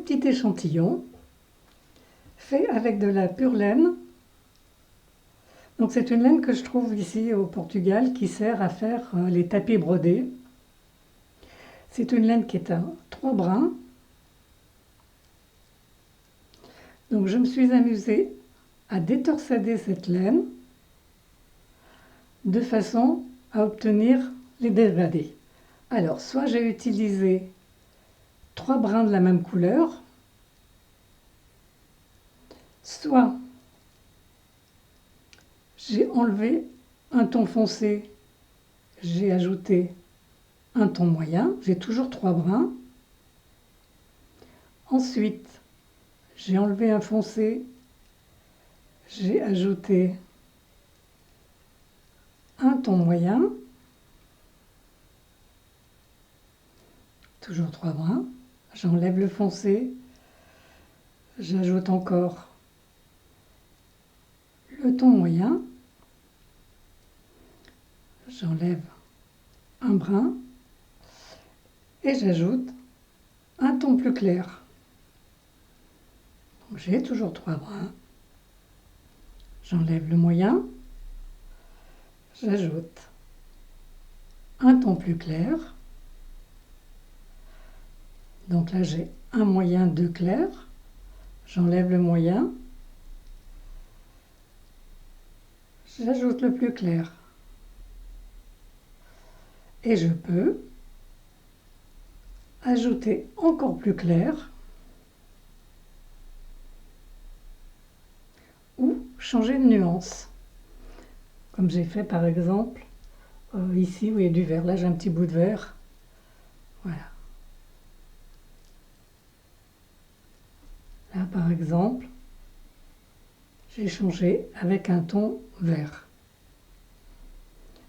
petit échantillon fait avec de la pure laine. Donc c'est une laine que je trouve ici au Portugal qui sert à faire les tapis brodés. C'est une laine qui est à 3 brins. Donc je me suis amusée à détorsader cette laine de façon à obtenir les dégradés. Alors soit j'ai utilisé 3 brins de la même couleur, soit j'ai enlevé un ton foncé, j'ai ajouté un ton moyen, j'ai toujours 3 brins. Ensuite, j'ai enlevé un foncé, j'ai ajouté un ton moyen, toujours 3 brins. J'enlève le foncé, j'ajoute encore le ton moyen, j'enlève un brin et j'ajoute un ton plus clair. J'ai toujours 3 brins, j'enlève le moyen, j'ajoute un ton plus clair. Donc là j'ai un moyen, 2 clairs, j'enlève le moyen, j'ajoute le plus clair. Et je peux ajouter encore plus clair ou changer de nuance. Comme j'ai fait par exemple ici où il y a du vert. Là j'ai un petit bout de vert. Voilà. Là par exemple, j'ai changé avec un ton vert.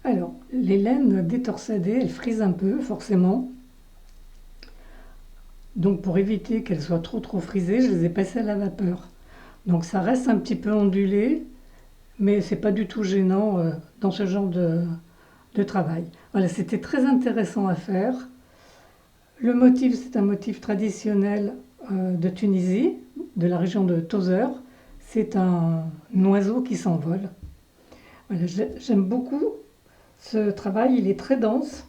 Alors, les laines détorsadées, elles frisent un peu, forcément. Donc, pour éviter qu'elles soient trop frisées, je les ai passées à la vapeur. Donc, ça reste un petit peu ondulé, mais c'est pas du tout gênant dans ce genre de travail. Voilà, c'était très intéressant à faire. Le motif, c'est un motif traditionnel de Tunisie, de la région de Tozeur. C'est un oiseau qui s'envole. Voilà, j'aime beaucoup ce travail, il est très dense.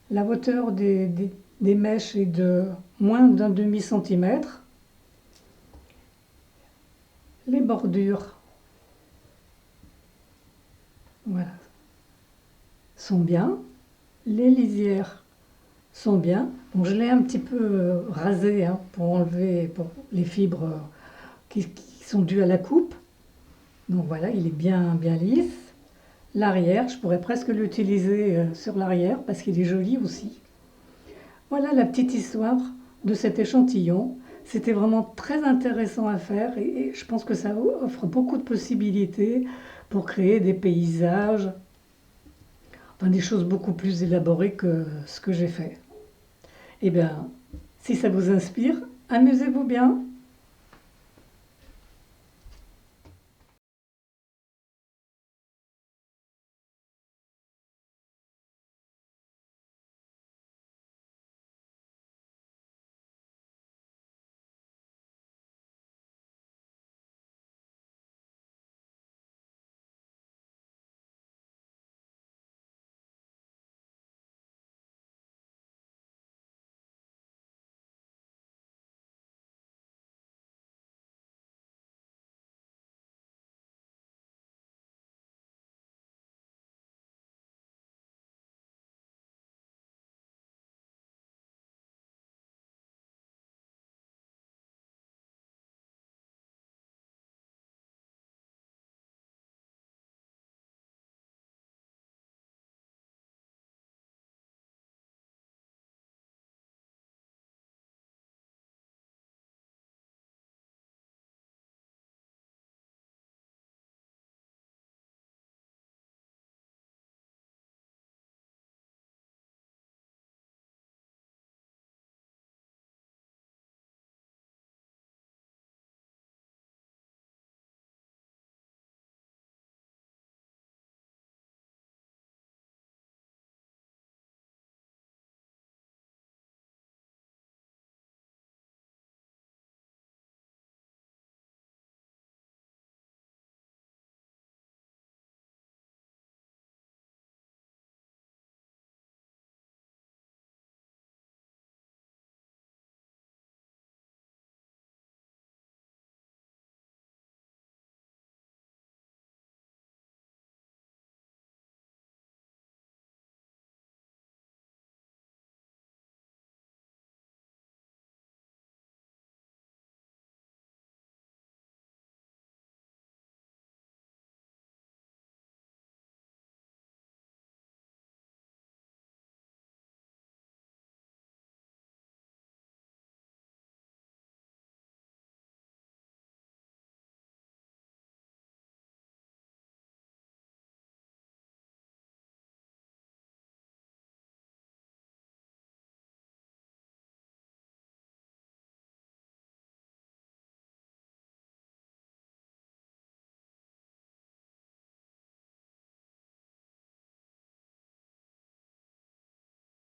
La hauteur des mèches est de moins d'un demi-centimètre. Les bordures, voilà, sont bien. Les lisières sont bien. Donc je l'ai un petit peu rasé pour enlever les fibres qui sont dues à la coupe. Donc voilà, il est bien lisse. L'arrière, je pourrais presque l'utiliser sur l'arrière parce qu'il est joli aussi. Voilà la petite histoire de cet échantillon. C'était vraiment très intéressant à faire et je pense que ça offre beaucoup de possibilités pour créer des paysages, enfin des choses beaucoup plus élaborées que ce que j'ai fait. Eh bien, si ça vous inspire, amusez-vous bien.